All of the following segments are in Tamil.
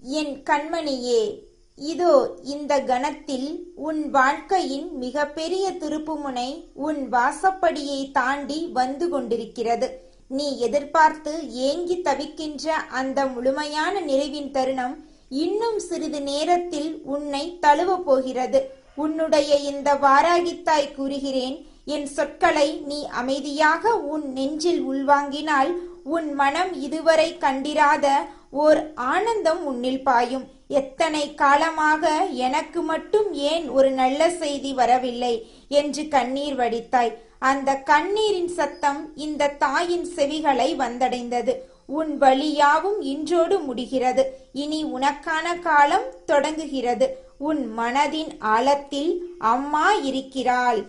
என் கண்மணியே, இதோ இந்த கணத்தில் உன் வாழ்க்கையின் மிகப்பெரிய திருப்புமுனை உன் வாசப்படியை தாண்டி வந்து கொண்டிருக்கிறது. நீ எதிர்பார்த்து ஏங்கி தவிக்கின்ற அந்த முழுமையான நிறைவின் தருணம் இன்னும் சிறிது நேரத்தில் உன்னை தழுவப் போகிறது. உன்னுடைய இந்த வாராகித்தாய் கூறுகிறேன், என் சொற்களை நீ அமைதியாக உன் நெஞ்சில் உள்வாங்கினால் உன் மனம் இதுவரை கண்டிராத ஓர் ஆனந்தம் உன்னில் பாயும். எத்தனை காலமாக எனக்கு மட்டும் ஏன் ஒரு நல்ல செய்தி வரவில்லை என்று கண்ணீர் வடித்தாய். அந்த கண்ணீரின் சத்தம் இந்த தாயின் செவிகளை வந்தடைந்தது. உன் வலியாவும் இன்றோடு முடிகிறது. இனி உனக்கான காலம் தொடங்குகிறது. உன் மனதின் ஆழத்தில் அம்மா இருக்கிறாள்,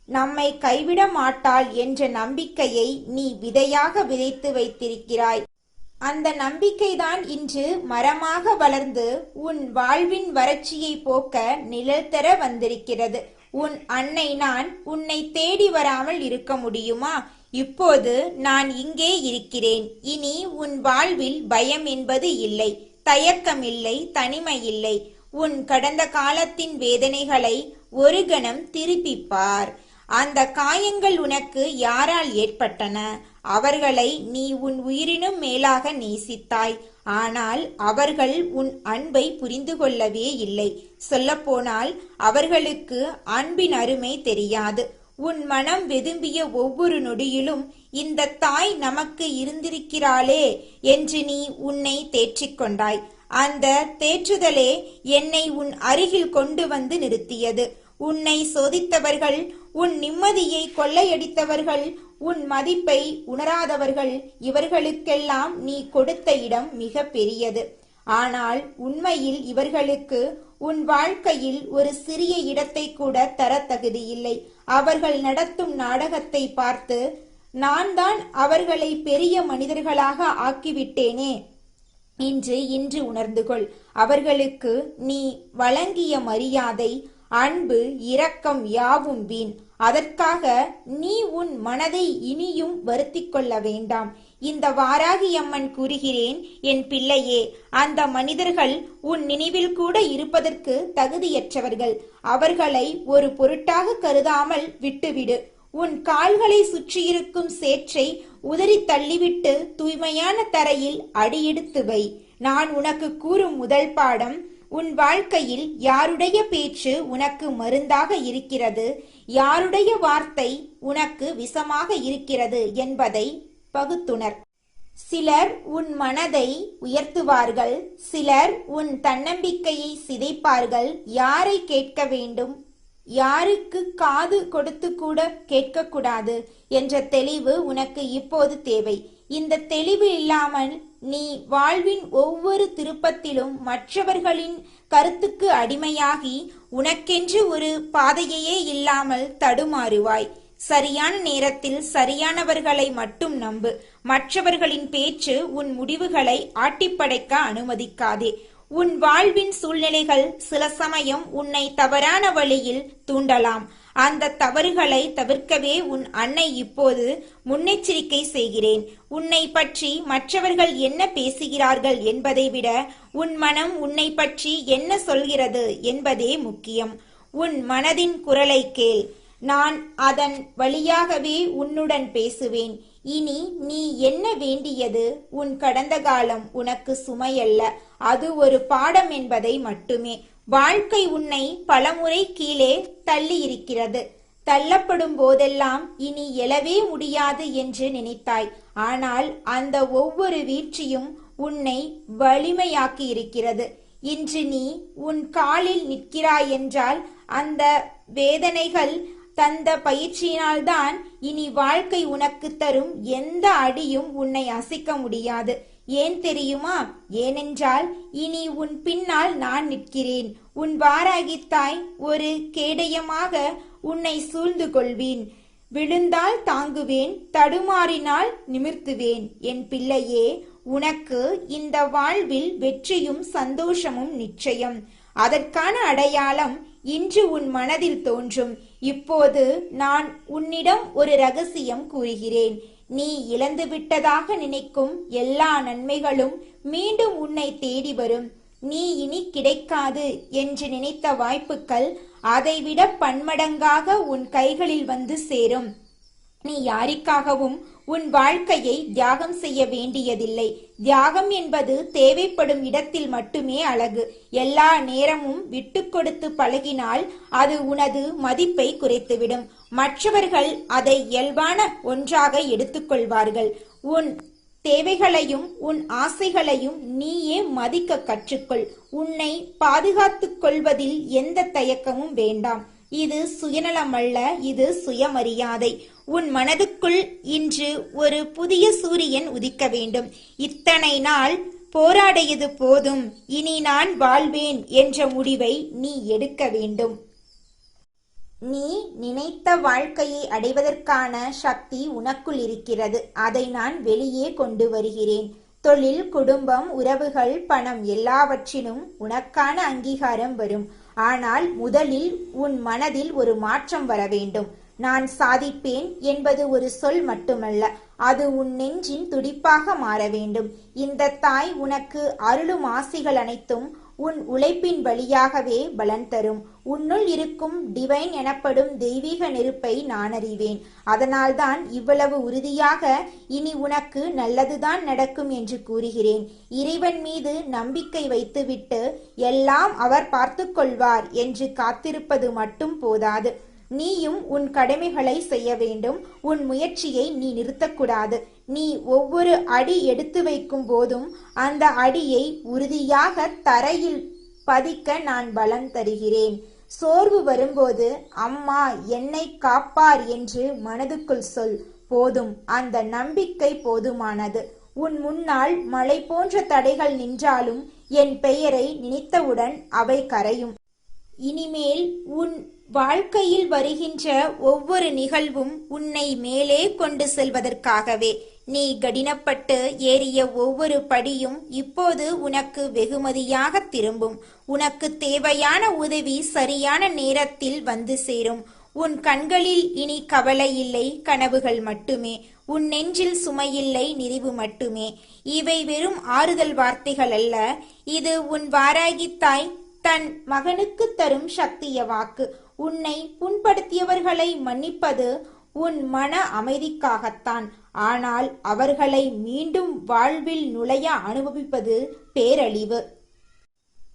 நம்மை கைவிட மாட்டாள் என்ற நம்பிக்கையை நீ விதையாக விதைத்து வைத்திருக்கிறாய். அந்த நம்பிக்கைதான் இன்று மரமாக வளர்ந்து உன் வாழ்வின் வறட்சியை போக்க நிழல் தர வந்திருக்கிறது. உன் அன்னை நான் உன்னை தேடி வராமல் இருக்க முடியுமா? இப்போது நான் இங்கே இருக்கிறேன். இனி உன் வாழ்வில் பயம் என்பது இல்லை, தயக்கம் இல்லை, தனிமை இல்லை. உன் கடந்த காலத்தின் வேதனைகளை ஒரு கணம் திருப்பிப்பார். அந்த காயங்கள் உனக்கு யாரால் ஏற்பட்டன? அவர்களை நீ உன் உயிரினும் மேலாக நேசித்தாய். ஆனால் அவர்கள் உன் அன்பை புரிந்து கொள்ளவே இல்லை. சொல்லப்போனால் அவர்களுக்கு அன்பின் அருமை தெரியாது. உன் மனம் வெதும்பிய ஒவ்வொரு நொடியிலும் இந்த தாய் நமக்கு இருந்திருக்கிறாளே என்று நீ உன்னை தேற்றிக்கொண்டாய். அந்த தேற்றுதலே என்னை உன் அருகில் கொண்டு வந்து நிறுத்தியது. உன்னை சோதித்தவர்கள், உன் நிம்மதியை கொள்ளையடித்தவர்கள், உன் மதிப்பை உணராதவர்கள், இவர்களுக்கெல்லாம் நீ கொடுத்த இடம் மிக பெரியது. ஆனால் உண்மையில் இவர்களுக்கு உன் வாழ்க்கையில் ஒரு சிறிய இடத்தை கூட தர தகுதியில்லை. அவர்கள் நடத்தும் நாடகத்தை பார்த்து நான் தான் அவர்களை பெரிய மனிதர்களாக ஆக்கிவிட்டேனே இன்று உணர்ந்து கொள். அவர்களுக்கு நீ வழங்கிய மரியாதை, அன்பு, இரக்கம் யாவும் வீண். அதற்காக நீ உன் மனதை இனியும் வருத்திக் கொள்ள வேண்டாம். இந்த வாராகி அம்மன் கூறுகிறேன், என் பிள்ளையே, அந்த மனிதர்கள் உன் நினைவில் கூட இருப்பதற்கு தகுதியற்றவர்கள். அவர்களை ஒரு பொருட்டாக கருதாமல் விட்டுவிடு. உன் கால்களை சுற்றியிருக்கும் சேற்றை உதறி தள்ளிவிட்டு தூய்மையான தரையில் அடியெடுத்து வை. நான் உனக்கு கூறும் முதல் பாடம், உன் வாழ்க்கையில் யாருடைய பேச்சு உனக்கு மருந்தாக இருக்கிறது, யாருடைய வார்த்தை உனக்கு விஷமாக இருக்கிறது என்பதை பகுத்துணர். சிலர் உன் மனதை உயர்த்துவார்கள், சிலர் உன் தன்னம்பிக்கையை சிதைப்பார்கள். யாரை கேட்க வேண்டும், யாருக்கு காது கொடுத்து கூட கேட்கக்கூடாது என்ற தெளிவு உனக்கு இப்போது தேவை. இந்த தெளிவு இல்லாமல் நீ வாழ்வின் ஒவ்வொரு திருப்பத்திலும் மற்றவர்களின் கருத்துக்கு அடிமையாகி உனக்கென்று ஒரு பாதையே இல்லாமல் தடுமாறுவாய். சரியான நேரத்தில் சரியானவர்களை மட்டும் நம்பு. மற்றவர்களின் பேச்சு உன் முடிவுகளை ஆட்டிப்படைக்க அனுமதிக்காதே. உன் வாழ்வின் சூழ்நிலைகள் சில சமயம் உன்னை தவறான வழியில் தூண்டலாம். அந்த தவறுகளை தவிர்க்கவே உன் அன்னை இப்போது முன்னெச்சரிக்கை செய்கிறேன். உன்னை பற்றி மற்றவர்கள் என்ன பேசுகிறார்கள் என்பதை விட உன் மனம் உன்னை பற்றி என்ன சொல்கிறது என்பதே முக்கியம். உன் மனதின் குரலை கேள். நான் அதன் வழியாகவே உன்னுடன் பேசுவேன். இனி நீ என்ன வேண்டியது, உன் கடந்த காலம் உனக்கு சுமையல்ல, அது ஒரு பாடம் என்பதை மட்டுமே. வாழ்க்கை உன்னை பலமுறை கீழே தள்ளி இருக்கிறது. தள்ளப்படும் போதெல்லாம் இனி எழவே முடியாது என்று நினைத்தாய். ஆனால் அந்த ஒவ்வொரு வீழ்ச்சியும் உன்னை வலிமையாக்கி இருக்கிறது. இன்று நீ உன் காலில் நிற்கிறாய் என்றால் அந்த வேதனைகள் தந்த பயிற்சியினால்தான். இனி வாழ்க்கை உனக்கு தரும் எந்த அடியும் உன்னை அசைக்க முடியாது. ஏன் தெரியுமா? ஏனென்றால் இனி உன் பின்னால் நான் நிற்கிறேன். உன் வாராகித்தாய் ஒரு கேடயமாக உன்னை சூழ்ந்து கொள்வேன். விழுந்தால் தாங்குவேன், தடுமாறினால் நிமிர்த்துவேன். என் பிள்ளையே, உனக்கு இந்த வாழ்வில் வெற்றியும் சந்தோஷமும் நிச்சயம். அதற்கான அடையாளம் இன்று உன் மனதில் தோன்றும். இப்போது நான் உன்னிடம் ஒரு ரகசியம் கூறுகிறேன். நீ இழந்துவிட்டதாக நினைக்கும் எல்லா நன்மைகளும் மீண்டும் உன்னை தேடி வரும். நீ இனி கிடைக்காது என்று நினைத்த வாய்ப்புகள் அதைவிட பன்மடங்காக உன் கைகளில் வந்து சேரும். நீ யாருக்காகவும் உன் வாழ்க்கையை தியாகம் செய்ய வேண்டியதில்லை. தியாகம் என்பது தேவைப்படும் இடத்தில் மட்டுமே அழகு. எல்லா நேரமும் விட்டு கொடுத்து பழகினால் அது உனது மதிப்பை குறைத்துவிடும். மற்றவர்கள் அதை இயல்பான ஒன்றாக எடுத்துக்கொள்வார்கள். உன் தேவைகளையும் உன் ஆசைகளையும் நீயே மதிக்க கற்றுக்கொள். உன்னை பாதுகாத்துக் கொள்வதில் எந்த தயக்கமும் வேண்டாம். இது சுயநலமல்ல, இது சுயமரியாதை. உன் மனதுக்குள் இன்று ஒரு புதிய சூரியன் உதிக்க வேண்டும். இத்தனை நாள் போராடியது போதும், இனி நான் வாழ்வேன் என்ற முடிவை நீ எடுக்க வேண்டும். நீ நினைத்த வாழ்க்கையை அடைவதற்கான சக்தி உனக்குள் இருக்கிறது. அதை நான் வெளியே கொண்டு வருகிறேன். தொழில், குடும்பம், உறவுகள், பணம் எல்லாவற்றிலும் உனக்கான அங்கீகாரம் வரும். ஆனால் முதலில் உன் மனதில் ஒரு மாற்றம் வர வேண்டும். நான் சாதிப்பேன் என்பது ஒரு சொல் மட்டுமல்ல, அது உன் நெஞ்சின் துடிப்பாக மாற வேண்டும். இந்த தாய் உனக்கு அருளும் ஆசிகள் அனைத்தும் உன் உழைப்பின் வழியாகவே பலன் தரும். உன்னுள் இருக்கும் டிவைன் எனப்படும் தெய்வீக நெருப்பை நான் அறிவேன். அதனால்தான் இவ்வளவு உறுதியாக இனி உனக்கு நல்லதுதான் நடக்கும் என்று கூறுகிறேன். இறைவன் மீது நம்பிக்கை வைத்துவிட்டு எல்லாம் அவர் பார்த்து கொள்வார் என்று காத்திருப்பது மட்டும் போதாது. நீயும் உன் கடமைகளை செய்ய வேண்டும். உன் முயற்சியை நீ நிறுத்தக்கூடாது. நீ ஒவ்வொரு அடி எடுத்து வைக்கும் போதும் அந்த அடியை உறுதியாக தரையில் பதிக்க நான் பலம் தருகிறேன். சோர்வு வரும்போது அம்மா என்னை காப்பார் என்று மனதுக்குள் சொல். போதும், அந்த நம்பிக்கை போதுமானது. உன் முன்னால் மலை போன்ற தடைகள் நின்றாலும் என் பெயரை நினைத்தவுடன் அவை கரையும். இனிமேல் உன் வாழ்க்கையில் வருகின்ற ஒவ்வொரு நிகழ்வும் உன்னை மேலே கொண்டு செல்வதற்காகவே. நீ கடினப்பட்டு ஏறிய ஒவ்வொரு படியும் இப்போது உனக்கு வெகுமதியாக திரும்பும். உனக்கு தேவையான உதவி சரியான நேரத்தில் வந்து சேரும். உன் கண்களில் இனி கவலை இல்லை, கனவுகள் மட்டுமே. உன் நெஞ்சில் சுமையில்லை, நிறைவு மட்டுமே. இவை வெறும் ஆறுதல் வார்த்தைகள் அல்ல. இது உன் வாராகி தாய் தன் மகனுக்கு தரும் சக்திய வாக்கு. உன்னை புண்படுத்தியவர்களை மன்னிப்பது உன் மன அமைதிக்காகத்தான். ஆனால் அவர்களை மீண்டும் வாழ்வில் நுழைய அனுபவிப்பது பேரழிவு.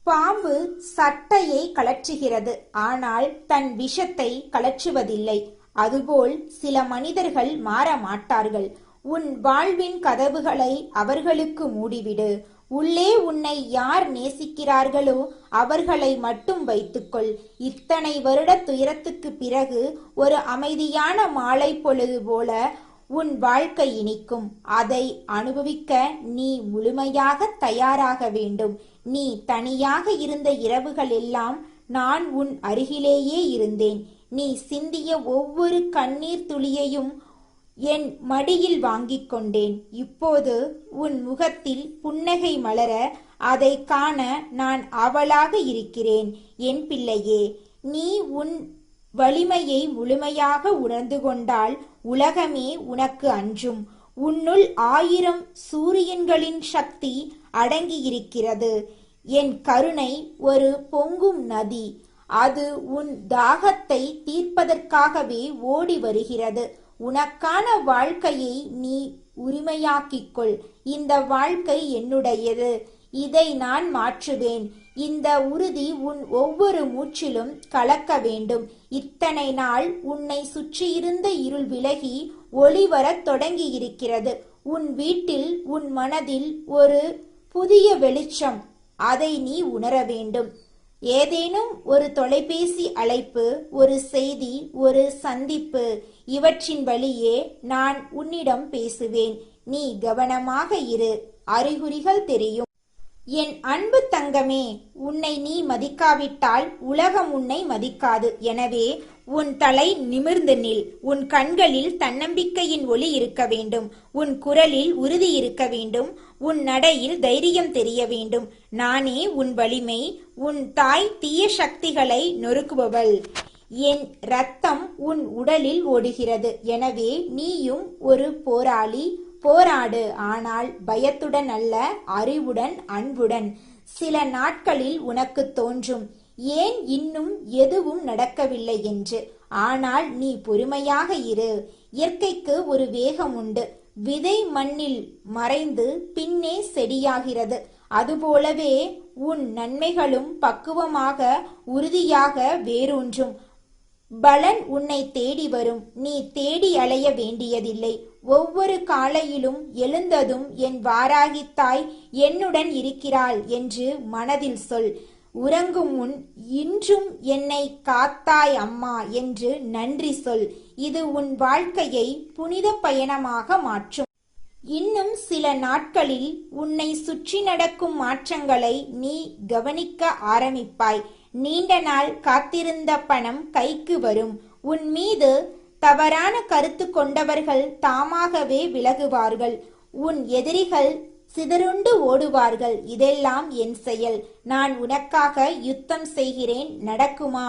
பாம்பு சட்டையை கழற்றுகிறது, ஆனால் தன் விஷத்தை கழற்றுவதில்லை. அதுபோல் சில மனிதர்கள் மாற மாட்டார்கள். உன் வாழ்வின் கதவுகளை அவர்களுக்கு மூடிவிடு. உள்ளே உன்னை யார் நேசிக்கிறார்களோ அவர்களை மட்டும் வைத்துக்கொள். இத்தனை வருட துயரத்துக்கு பிறகு ஒரு அமைதியான மாலை பொழுது போல உன் வாழ்க்கை இனிக்கும். அதை அனுபவிக்க நீ முழுமையாக தயாராக வேண்டும். நீ தனியாக இருந்த இரவுகள் எல்லாம் நான் உன் அருகிலேயே இருந்தேன். நீ சிந்திய ஒவ்வொரு கண்ணீர் துளியையும் என் மடியில் வாங்கிக் கொண்டேன். இப்போது உன் முகத்தில் புன்னகை மலர அதை காண நான் ஆவலாக இருக்கிறேன். என் பிள்ளையே, நீ உன் வலிமையை முழுமையாக உணர்ந்து கொண்டால் உலகமே உனக்கு அஞ்சும். உன்னுள் 1000 சூரியன்களின் சக்தி அடங்கியிருக்கிறது. என் கருணை ஒரு பொங்கும் நதி. அது உன் தாகத்தை தீர்ப்பதற்காகவே ஓடி வருகிறது. உனக்கான வாழ்க்கையை நீ உரிமையாக்கிக்கொள். இந்த வாழ்க்கை என்னுடையது. இதை நான் மாற்றுவேன். இந்த உறுதி உன் ஒவ்வொரு மூச்சிலும் கலக்க வேண்டும். இத்தனை நாள் உன்னை சுற்றியிருந்த இருள் விலகி ஒளி வரத் தொடங்கியிருக்கிறது. உன் வீட்டில், உன் மனதில் ஒரு புதிய வெளிச்சம். அதை நீ உணர வேண்டும். ஏதேனும் ஒரு தொலைபேசி அழைப்பு, ஒரு செய்தி, ஒரு சந்திப்பு, இவற்றின் வழியே நான் உன்னிடம் பேசுவேன். நீ கவனமாக இரு. அறிகுறிகள் தெரியும். என் அன்பு தங்கமே, உன்னை நீ மதிக்காவிட்டால் உலகம் உன்னை மதிக்காது. எனவே உன் தலை நிமிர்ந்து நில். உன் கண்களில் தன்னம்பிக்கையின் ஒளி இருக்க வேண்டும். உன் குரலில் உறுதி இருக்க வேண்டும். உன் நடையில் தைரியம் தெரிய வேண்டும். நானே உன் வலிமை. உன் தாய் தீய சக்திகளை நொறுக்குபவள். என் இரத்தம் உன் உடலில் ஓடுகிறது. எனவே நீயும் ஒரு போராளி. போராடு, ஆனால் பயத்துடன் அல்ல, அறிவுடன், அன்புடன். சில நாட்களில் உனக்கு தோன்றும், ஏன் இன்னும் எதுவும் நடக்கவில்லை என்று. ஆனால் நீ பொறுமையாக இரு. இயற்கைக்கு ஒரு வேகம் உண்டு. விதை மண்ணில் மறைந்து பின்னே செடியாகிறது. அதுபோலவே உன் நன்மைகளும் பக்குவமாக உறுதியாக வேரூன்றும். பலன் உன்னை தேடி வரும். நீ தேடி அலைய வேண்டியதில்லை. ஒவ்வொரு காலையிலும் எழுந்ததும் என் வாராகித்தாய் என்னுடன் இருக்கிறாள் என்று மனதில் சொல். உறங்கும் முன் இன்றும் என்னை காத்தாய் அம்மா என்று நன்றி சொல். இது உன் வாழ்க்கையை புனித பயணமாக மாற்றும். இன்னும் சில நாட்களில் உன்னை சுற்றி நடக்கும் மாற்றங்களை நீ கவனிக்க ஆரம்பிப்பாய். நீண்ட நாள் காத்திருந்த பணம் கைக்கு வரும். உன் மீது தவறான கருத்து கொண்டவர்கள் தாமாகவே விலகுவார்கள். உன் எதிரிகள் சிதறுண்டு ஓடுவார்கள். இதெல்லாம் என் செயல். நான் உனக்காக யுத்தம் செய்கிறேன், நடக்குமா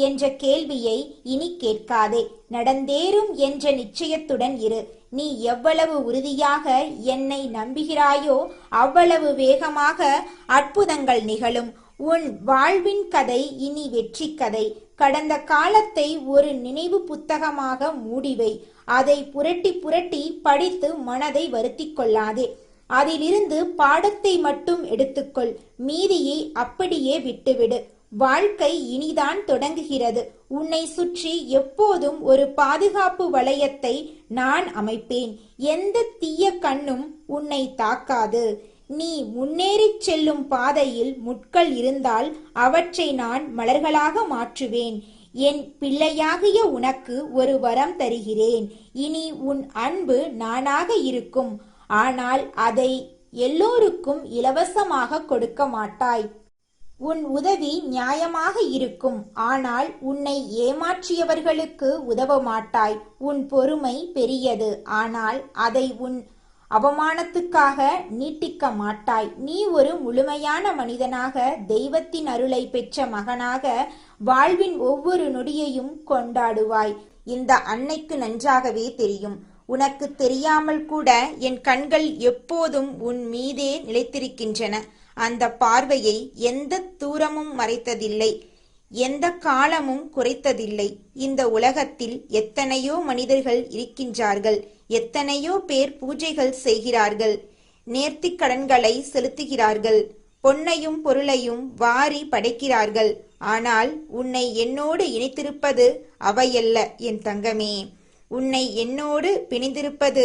என்ற கேள்வியை இனி கேட்காதே. நடந்தேறும் என்ற நிச்சயத்துடன் இரு. நீ எவ்வளவு உறுதியாக என்னை நம்புகிறாயோ அவ்வளவு வேகமாக அற்புதங்கள் நிகழும். உன் வாழ்வின் கதை இனி வெற்றி கதை. கடந்த காலத்தை ஒரு நினைவு புத்தகமாக மூடிவை. அதை புரட்டி புரட்டி படித்து மனதை வருத்திக் கொள்ளாதே. அதிலிருந்து பாடத்தை மட்டும் எடுத்துக்கொள். மீதியை அப்படியே விட்டுவிடு. வாழ்க்கை இனிதான் தொடங்குகிறது. உன்னை சுற்றி எப்போதும் ஒரு பாதுகாப்பு வளையத்தை நான் அமைப்பேன். எந்த தீய கண்ணும் உன்னை தாக்காது. நீ முன்னேறிச் செல்லும் பாதையில் முட்கள் இருந்தால் அவற்றை நான் மலர்களாக மாற்றுவேன். என் பிள்ளையாகிய உனக்கு ஒரு வரம் தருகிறேன். இனி உன் அன்பு நானாக இருக்கும். ஆனால் அதை எல்லோருக்கும் இலவசமாக கொடுக்க மாட்டாய். உன் உதவி நியாயமாக இருக்கும். ஆனால் உன்னை ஏமாற்றியவர்களுக்கு உதவ மாட்டாய். உன் பொறுமை பெரியது. ஆனால் அதை உன் அவமானத்துக்காக நீட்டிக்க மாட்டாய். நீ ஒரு முழுமையான மனிதனாக, தெய்வத்தின் அருளை பெற்ற மகனாக வாழ்வின் ஒவ்வொரு நொடியையும் கொண்டாடுவாய். இந்த அன்னைக்கு நன்றாகவே தெரியும். உனக்கு தெரியாமல் கூட என் கண்கள் எப்போதும் உன் மீதே நிலைத்திருக்கின்றன. அந்த பார்வையை எந்த தூரமும் மறைத்ததில்லை, எந்த காலமும் குறைத்ததில்லை. இந்த உலகத்தில் எத்தனையோ மனிதர்கள் இருக்கின்றார்கள். எத்தனையோ பேர் பூஜைகள் செய்கிறார்கள், நேர்த்திக் கடன்களை செலுத்துகிறார்கள், பொன்னையும் பொருளையும் வாரி படைக்கிறார்கள். ஆனால் உன்னை என்னோடு இணைத்திருப்பது அவையல்ல என் தங்கமே. உன்னை என்னோடு பிணைந்திருப்பது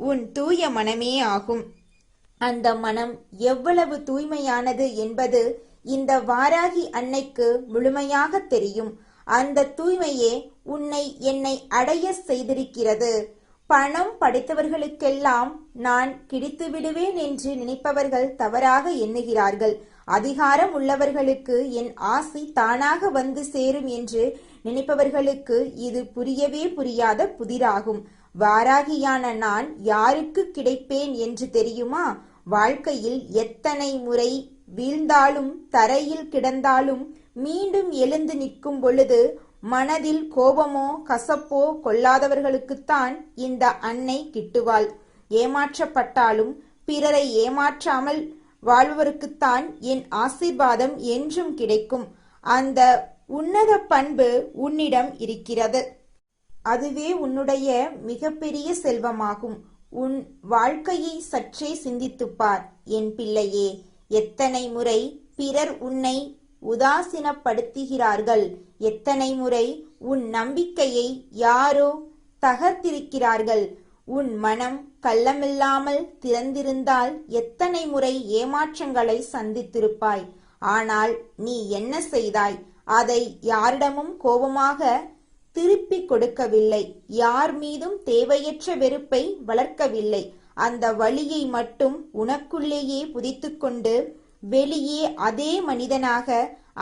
உன் தூய மனமே ஆகும். அந்த மனம் எவ்வளவு தூய்மையானது என்பது இந்த வாராகி அன்னைக்கு முழுமையாக தெரியும். அந்த தூய்மையே உன்னை என்னை அடைய செய்திருக்கிறது. பணம் படைத்தவர்களுக்கெல்லாம் நான் கிடைத்து விடுவேன் என்று நினைப்பவர்கள் தவறாக எண்ணுகிறார்கள். அதிகாரம் உள்ளவர்களுக்கு என் ஆசி தானாக வந்து சேரும் என்று நினைப்பவர்களுக்கு இது புரியவே புரியாத புதிராகும். வாராகியான நான் யாருக்கு கிடைப்பேன் என்று தெரியுமா? வாழ்க்கையில் எத்தனை முறை வீழ்ந்தாலும் தரையில் கிடந்தாலும் மீண்டும் எழுந்து நிற்கும் பொழுது மனதில் கோபமோ கசப்போ கொள்ளாதவர்களுக்குத்தான் இந்த அன்னை கிட்டுவாள். ஏமாற்றப்பட்டாலும் பிறரை ஏமாற்றாமல் வாழ்பவருக்குத்தான் என் ஆசீர்வாதம் என்றும் கிடைக்கும். அந்த உன்னத பண்பு உன்னிடம் இருக்கிறது. அதுவே உன்னுடைய மிகப்பெரிய செல்வமாகும். உன் வாழ்க்கையை சற்றே சிந்தித்துப்பார் என் பிள்ளையே. எத்தனை முறை பிறர் உன்னை உதாசீனப்படுத்துகிறார்கள். எத்தனை முறை உன் நம்பிக்கையை யாரோ தகர்த்திருக்கிறார்கள். உன் மனம் கள்ளமில்லாமல் திறந்திருந்தால் எத்தனை முறை ஏமாற்றங்களை சந்தித்திருப்பாய். ஆனால் நீ என்ன செய்தாய்? அதை யாரிடமும் கோபமாக திருப்பி கொடுக்கவில்லை. யார் மீதும் தேவையற்ற வெறுப்பை வளர்க்கவில்லை. அந்த வலியை மட்டும் உனக்குள்ளேயே புதைத்துக்கொண்டு வெளியே அதே மனிதனாக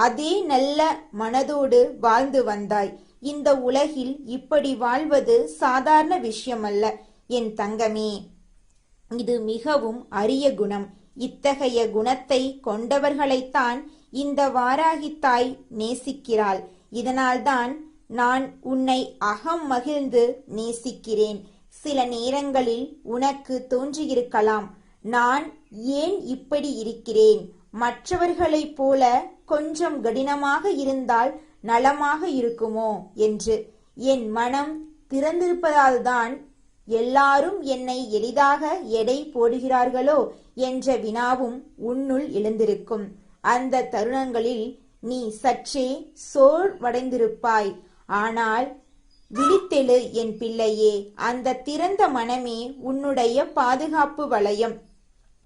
அதே நல்ல மனதோடு வாழ்ந்து வந்தாய். இந்த உலகில் இப்படி வாழ்வது சாதாரண விஷயமல்ல என் தங்கமே. இது மிகவும் அரிய குணம். இத்தகைய குணத்தை கொண்டவர்களைத்தான் இந்த வாராகித்தாய் நேசிக்கிறாள். இதனால்தான் நான் உன்னை அகம் மகிழ்ந்து நேசிக்கிறேன். சில நேரங்களில் உனக்கு தோன்றியிருக்கலாம், நான் ஏன் இப்படி இருக்கிறேன்? மற்றவர்களைப் போல கொஞ்சம் கடினமாக இருந்தால் நலமாக இருக்குமோ என்று. என் மனம் திறந்திருப்பதால்தான் எல்லாரும் என்னை எளிதாக எடை போடுகிறார்களோ என்ற வினாவும் உன்னுள் எழுந்திருக்கும். அந்த தருணங்களில் நீ சற்றே சோர்வடைந்திருப்பாய். ஆனால் விழித்தெழு என் பிள்ளையே. அந்த திறந்த மனமே உன்னுடைய பாதுகாப்பு வளையம்.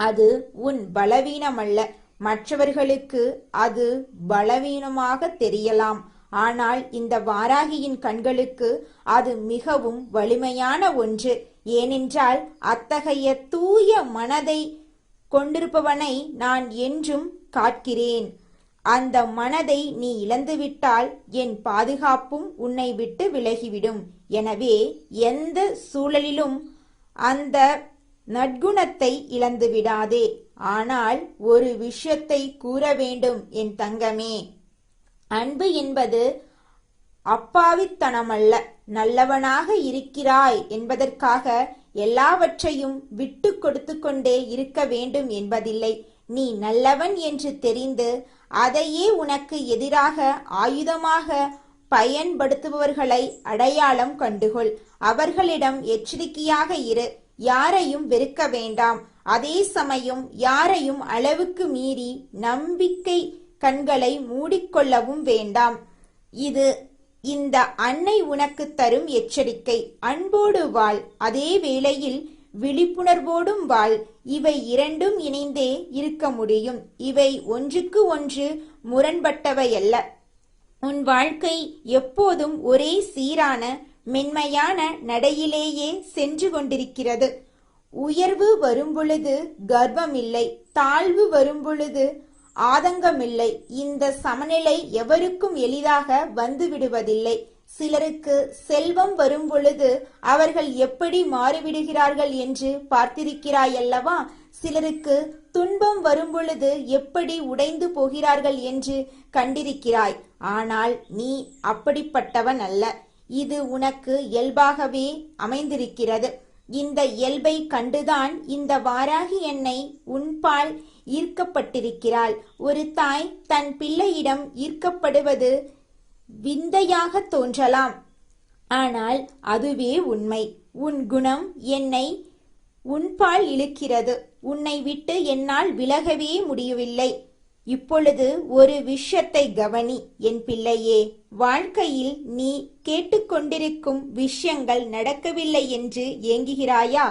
அது உன் பலவீனமல்ல. மற்றவர்களுக்கு அது பலவீனமாக தெரியலாம். ஆனால் இந்த வாராகியின் கண்களுக்கு அது மிகவும் வலிமையான ஒன்று. ஏனென்றால் அத்தகைய தூய மனதை கொண்டிருப்பவனை நான் என்றும் காக்கிறேன். அந்த மனதை நீ இழந்துவிட்டால் என் பாதுகாப்பும் உன்னை விட்டு விலகிவிடும். எனவே எந்த சூழலிலும் அந்த நற்குணத்தை இழந்து விடாதே. ஆனால் ஒரு விஷயத்தை கூற வேண்டும் என் தங்கமே. அன்பு என்பது அப்பாவித்தனமல்ல. நல்லவனாக இருக்கிறாய் என்பதற்காக எல்லாவற்றையும் விட்டு கொடுத்து கொண்டே இருக்க வேண்டும் என்பதில்லை. நீ நல்லவன் என்று தெரிந்து அதையே உனக்கு எதிராக ஆயுதமாக பயன்படுத்துபவர்களை அடையாளம் கண்டுகொள். அவர்களிடம் எச்சரிக்கையாக இரு. யாரையும் வெறுக்க வேண்டாம். அதே சமயம் யாரையும் அளவுக்கு மீறி நம்பிக்கை கண்களை மூடிக்கொள்ளவும் வேண்டாம். இது இந்த அன்னை உனக்கு தரும் எச்சரிக்கை. அன்போடு வாழ், அதே வேளையில் விழிப்புணர்வோடும் வாழ். இவை இரண்டும் இணைந்தே இருக்க முடியும். இவை ஒன்றுக்கு ஒன்று முரண்பட்டவையல்ல. உன் வாழ்க்கை எப்போதும் ஒரே சீரான மென்மையான நடையிலேயே சென்று கொண்டிருக்கிறது. உயர்வு வரும்பொழுது கர்வமில்லை, தாழ்வு வரும்பொழுது ஆதங்கமில்லை. இந்த சமநிலை எவருக்கும் எளிதாக வந்து விடுவதில்லை. சிலருக்கு செல்வம் வரும் பொழுது அவர்கள் எப்படி மாறிவிடுகிறார்கள் என்று பார்த்திருக்கிறாயல்லவா? சிலருக்கு துன்பம் வரும் பொழுது எப்படி உடைந்து போகிறார்கள் என்று கண்டிருக்கிறாய். ஆனால் நீ அப்படிப்பட்டவன் அல்ல. இது உனக்கு இயல்பாகவே அமைந்திருக்கிறது. இந்த இயல்பை கண்டுதான் இந்த வாராகி என்னை உன்பால் ஈர்க்கப்பட்டிருக்கிறாள். ஒரு தாய் தன் பிள்ளையிடம் ஈர்க்கப்படுவது விந்தையாக தோன்றலாம். ஆனால் அதுவே உண்மை. உன் குணம் என்னை உன்பால் இழுக்கிறது. உன்னை விட்டு என்னால் விலகவே முடியவில்லை. இப்பொழுது ஒரு விஷயத்தை கவனி என் பிள்ளையே. வாழ்க்கையில் நீ கேட்டுக்கொண்டிருக்கும் விஷயங்கள் நடக்கவில்லை என்று ஏங்குகிறாயா?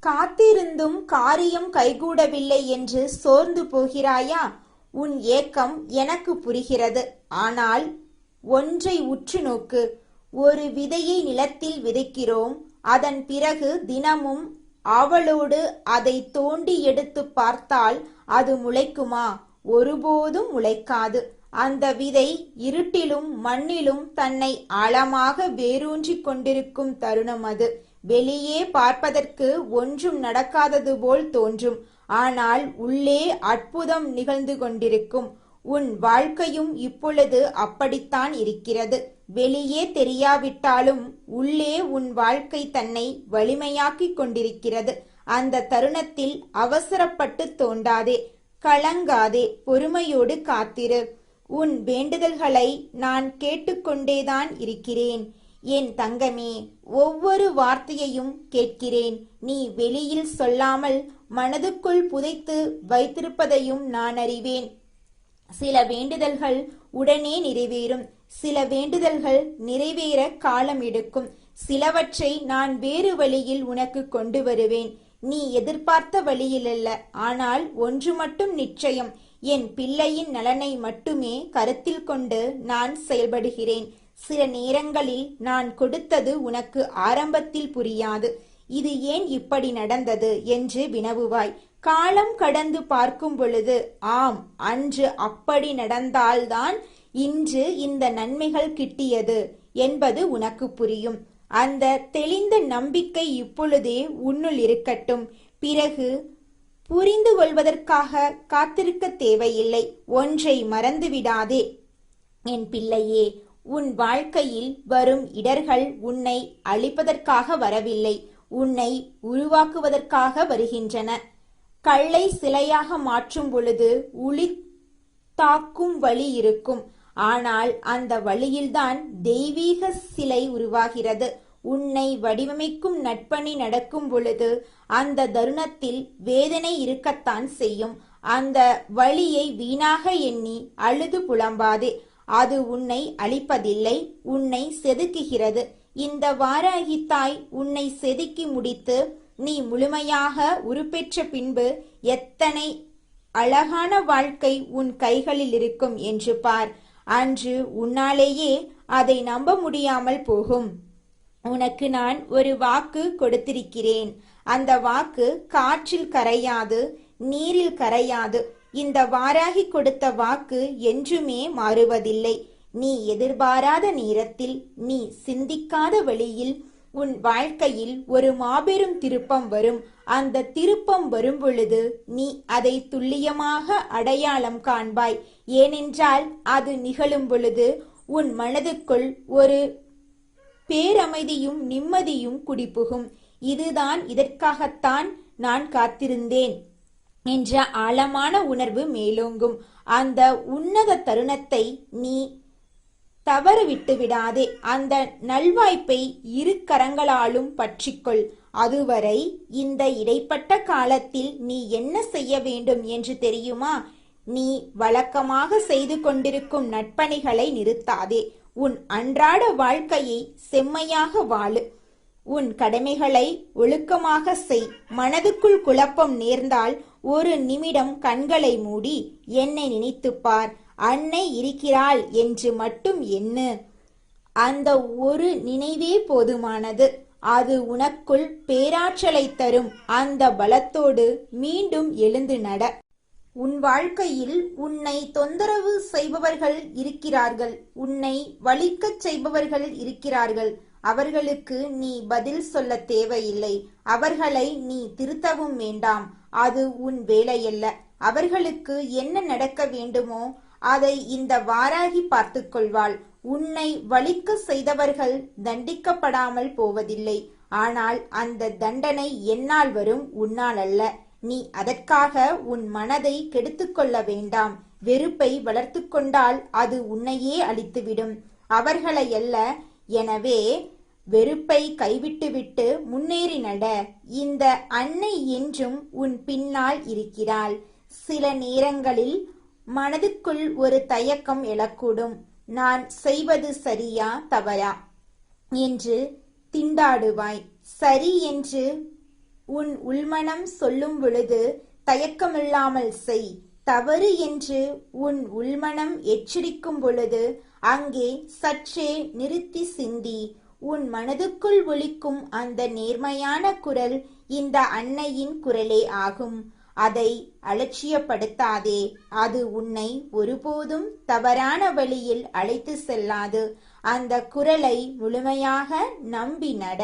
காத்திருந்தும் காரியம் கைகூடவில்லை என்று சோர்ந்து போகிறாயா? உன் ஏக்கம் எனக்கு புரிகிறது. ஆனால் ஒன்றை உற்று நோக்கு. ஒரு விதையை நிலத்தில் விதைக்கிறோம். அதன் பிறகு தினமும் ஆவலோடு அதை தோண்டி எடுத்து பார்த்தால் அது முளைக்குமா? ஒருபோதும் முளைக்காது. அந்த விதை இருட்டிலும் மண்ணிலும் தன்னை ஆழமாக வேரூன்றி கொண்டிருக்கும் தருணம் அது. வெளியே பார்ப்பதற்கு ஒன்றும் நடக்காதது போல் தோன்றும். ஆனால் உள்ளே அற்புதம் நிகழ்ந்து கொண்டிருக்கும். உன் வாழ்க்கையும் இப்பொழுது அப்படித்தான் இருக்கிறது. வெளியே தெரியாவிட்டாலும் உள்ளே உன் வாழ்க்கை தன்னை வலிமையாக்கிக் கொண்டிருக்கிறது. அந்த தருணத்தில் அவசரப்பட்டு தோண்டாதே, கலங்காதே, பொறுமையோடு காத்திரு. உன் வேண்டுதல்களை நான் கேட்டுக்கொண்டேதான் இருக்கிறேன் என் தங்கமே. ஒவ்வொரு வார்த்தையையும் கேட்கிறேன். நீ வெளியில் சொல்லாமல் மனதுக்குள் புதைத்து வைத்திருப்பதையும் நான் அறிவேன். சில வேண்டுதல்கள் உடனே நிறைவேறும். சில வேண்டுதல்கள் நிறைவேற காலம் எடுக்கும். சிலவற்றை நான் வேறு வழியில் உனக்கு கொண்டு வருவேன். நீ எதிர்பார்த்த வழியில் அல்ல. ஆனால் ஒன்று மட்டும் நிச்சயம், என் பிள்ளையின் நலனை மட்டுமே கருத்தில் கொண்டு நான் செயல்படுகிறேன். சில நேரங்களில் நான் கொடுத்தது உனக்கு ஆரம்பத்தில் புரியாது. இது ஏன் இப்படி நடந்தது என்று வினவுவாய். காலம் கடந்து பார்க்கும் பொழுது, ஆம், அன்று அப்படி நடந்தால்தான் இன்று இந்த நன்மைகள் கிட்டியது என்பது உனக்கு புரியும். அந்த தெளிந்த நம்பிக்கை இப்பொழுதே உன்னுள் இருக்கட்டும். பிறகு புரிந்து கொள்வதற்காக காத்திருக்க தேவையில்லை. ஒன்றை மறந்துவிடாதே என் பிள்ளையே. உன் வாழ்க்கையில் வரும் இடர்கள் உன்னை அழிப்பதற்காக வரவில்லை, உன்னை உருவாக்குவதற்காக வருகின்றன. கல்லை சிலையாக மாற்றும் பொழுது உளி தாக்கும் வழி இருக்கும். ஆனால் அந்த வழியில்தான் தெய்வீக சிலை உருவாகிறது. உன்னை வடிவமைக்கும் நட்பணி நடக்கும் பொழுது அந்த தருணத்தில் வேதனை இருக்கத்தான் செய்யும். அந்த வழியை வீணாக எண்ணி அழுது புலம்பாதே. அது உன்னை அழிப்பதில்லை, உன்னை செதுக்குகிறது. இந்த வாராகி தாய் உன்னை செதுக்கி முடித்து நீ முழுமையாக உருப்பெற்ற பின்பு எத்தனை அழகான வாழ்க்கை உன் கைகளில் இருக்கும் என்று பார். அன்று உன்னாலேயே அதை நம்ப முடியாமல் போகும். உனக்கு நான் ஒரு வாக்கு கொடுத்திருக்கிறேன். அந்த வாக்கு காற்றில் கரையாது, நீரில் கரையாது. இந்த வாராகி கொடுத்த வாக்கு என்றுமே மாறுவதில்லை. நீ எதிர்பாராத நேரத்தில், நீ சிந்திக்காத வழியில் உன் வாழ்க்கையில் ஒரு மாபெரும் திருப்பம் வரும். அந்த திருப்பம் வரும் பொழுது நீ அதை துல்லியமாக அடையாளம் காண்பாய். ஏனென்றால் அது நிகழும் பொழுது உன் மனதுக்குள் ஒரு பேரமைதியும் நிம்மதியும் குடிபுகும். இதுதான், இதற்காகத்தான் நான் காத்திருந்தேன் என்ற ஆழமான உணர்வு மேலோங்கும். அந்த உன்னத தருணத்தை நீ தவற விட்டு விடாதே. அந்த நல்வாய்ப்பை இரு கரங்களாலும் பற்றிக்கொள். அதுவரை இந்த இடைப்பட்ட காலத்தில் நீ என்ன செய்ய வேண்டும் என்று தெரியுமா? நீ வழக்கமாக செய்து கொண்டிருக்கும் நற்பணிகளை நிறுத்தாதே. உன் அன்றாட வாழ்க்கையை செம்மையாக வாழு. உன் கடமைகளை ஒழுக்கமாக செய். மனதுக்குள் குழப்பம் நேர்ந்தால் ஒரு நிமிடம் கண்களை மூடி என்னை நினைத்துப்பார். அன்னை இருக்கிறாள் என்று மட்டும் எண்ணு. அந்த ஒரு நினைவே போதுமானது. அது உனக்குள் பேராற்றலை தரும். அந்த பலத்தோடு மீண்டும் எழுந்து நட. உன் வாழ்க்கையில் உன்னை தொந்தரவு செய்பவர்கள் இருக்கிறார்கள். உன்னை வலிக்கச் செய்பவர்கள் இருக்கிறார்கள். அவர்களுக்கு நீ பதில் சொல்ல தேவையில்லை. அவர்களை நீ திருத்தவும் வேண்டாம். அது உன் வேலையல்ல. அவர்களுக்கு என்ன நடக்க வேண்டுமோ அதை இந்த வாராகி பார்த்து கொள்வாள். உன்னை வலிக்க செய்தவர்கள் தண்டிக்கப்படாமல் போவதில்லை. ஆனால் அந்த தண்டனை என்னால் வரும், உன்னால் அல்ல. நீ அதற்காக உன் மனதை கெடுத்துக்கொள்ள வேண்டாம். வெறுப்பை வளர்த்து கொண்டால் அது உன்னையே அழித்துவிடும், அவர்களை அல்ல. எனவே வெறுப்பை கைவிட்டுவிட்டு முன்னேறி நட. இந்த அன்னை என்றும் உன் பின்னால் இருக்கிறாள். சில நேரங்களில் மனதுக்குள் ஒரு தயக்கம் எழக்கூடும். நான் செய்வது சரியா தவறா என்று திண்டாடுவாய். சரி என்று உன் உள்மனம் சொல்லும் பொழுது தயக்கமில்லாமல் செய். தவறு என்று உன் உள்மனம் எச்சரிக்கும் பொழுது அங்கே சற்றே நிறுத்தி சிந்தி. உன் மனதுக்குள் ஒலிக்கும் அந்த நேர்மையான குரல் இந்த அன்னையின் குரலே ஆகும். அதை அலட்சியப்படுத்தாதே. அது உன்னை ஒருபோதும் தவறான வழியில் அழைத்து செல்லாது. அந்த குரலை முழுமையாக நம்பி நட.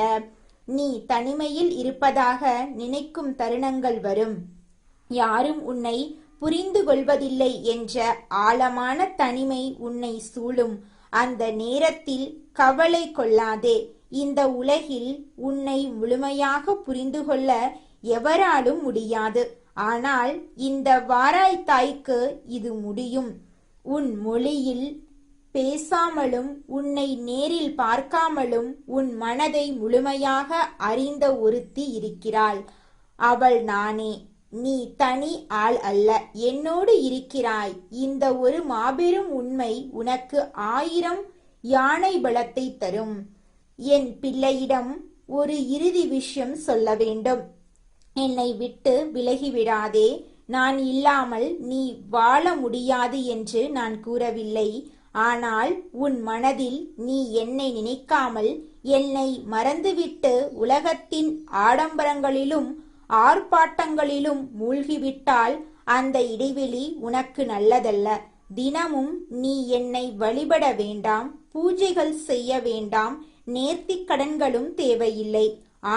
நீ தனிமையில் இருப்பதாக நினைக்கும் தருணங்கள் வரும். யாரும் உன்னை புரிந்து கொள்வதில்லை என்ற ஆழமான தனிமை உன்னை சூழும். அந்த நேரத்தில் கவலை கொள்ளாதே. இந்த உலகில் உன்னை முழுமையாக புரிந்து கொள்ள எவராலும் முடியாது. ஆனால் இந்த வாராய் தாய்க்கு இது முடியும். உன் மொழியில் பேசாமலும் உன்னை நேரில் பார்க்காமலும் உன் மனதை முழுமையாக அறிந்த ஒருத்தி இருக்கிறாள். அவள் நானே. நீ தனி ஆள் அல்ல, என்னோடு இருக்கிறாய். இந்த ஒரு மாபெரும் உண்மை உனக்கு 1000 யானை பலத்தை தரும். என் பிள்ளையிடம் ஒரு இறுதி விஷயம் சொல்ல வேண்டும். என்னை விட்டு விலகிவிடாதே. நான் இல்லாமல் நீ வாழ முடியாது என்று நான் கூறவில்லை. ஆனால் உன் மனதில் நீ என்னை நினைக்காமல் என்னை மறந்துவிட்டு உலகத்தின் ஆடம்பரங்களிலும் ஆர்ப்பாட்டங்களிலும் மூழ்கிவிட்டால் அந்த இடைவெளி உனக்கு நல்லதல்ல. தினமும் நீ என்னை வழிபட வேண்டாம், பூஜைகள் செய்ய வேண்டாம், நேர்த்திக் கடன்களும் தேவையில்லை.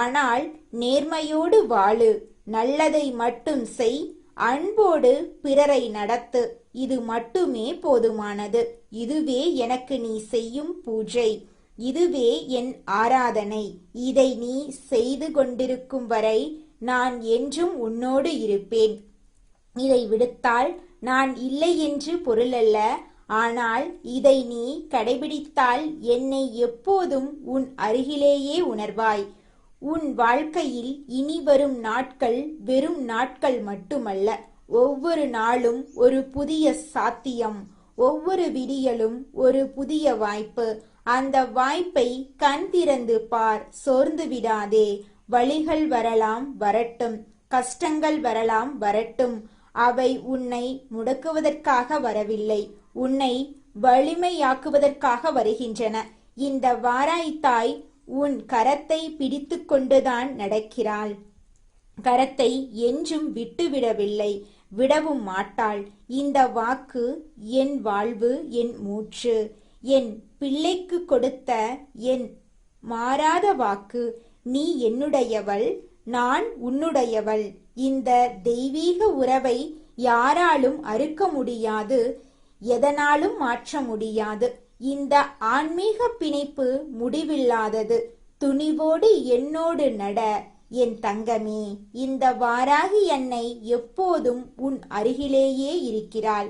ஆனால் நேர்மையோடு வாழு, நல்லதை மட்டும் செய், அன்போடு பிறரை நடத்து. இது மட்டுமே போதுமானது. இதுவே எனக்கு நீ செய்யும் பூஜை. இதுவே என் ஆராதனை. இதை நீ செய்து கொண்டிருக்கும் வரை நான் என்றும் உன்னோடு இருப்பேன். இதை விடுத்தால் நான் இல்லை என்று பொருளல்ல. ஆனால் இதை நீ கடைபிடித்தால் என்னை எப்போதும் உன் அருகிலேயே உணர்வாய். உன் வாழ்க்கையில் இனி வரும் நாட்கள் வெறும் நாட்கள் மட்டுமல்ல, ஒவ்வொரு நாளும் ஒரு புதிய சாத்தியம், ஒவ்வொரு விடியலும் ஒரு புதிய வாய்ப்பு. அந்த வாய்ப்பை கண் திறந்து பார், சோர்ந்து விடாதே. வழிகள் வரலாம், வரட்டும். கஷ்டங்கள் வரலாம், வரட்டும். அவை உன்னை முடக்குவதற்காக வரவில்லை, உன்னை வலிமையாக்குவதற்காக வருகின்றன. இந்த வாராய்த்தாய் உன் கரத்தை பிடித்து கொண்டுதான் நடக்கிறாள். கரத்தை என்றும் விட்டுவிடவில்லை, விடவும் மாட்டாள். இந்த வாக்கு என் வாழ்வு, என் மூச்சு, என் பிள்ளைக்கு கொடுத்த என் மாறாத வாக்கு. நீ என்னுடையவள், நான் உன்னுடையவள். இந்த தெய்வீக உறவை யாராலும் அறுக்க முடியாது, எதனாலும் மாற்ற முடியாது. இந்த ஆன்மீக பிணைப்பு முடிவில்லாதது. துணிவோடு என்னோடு நட என் தங்கமே. இந்த வாராகி அன்னை எப்போதும் உன் அருகிலேயே இருக்கிறாள்.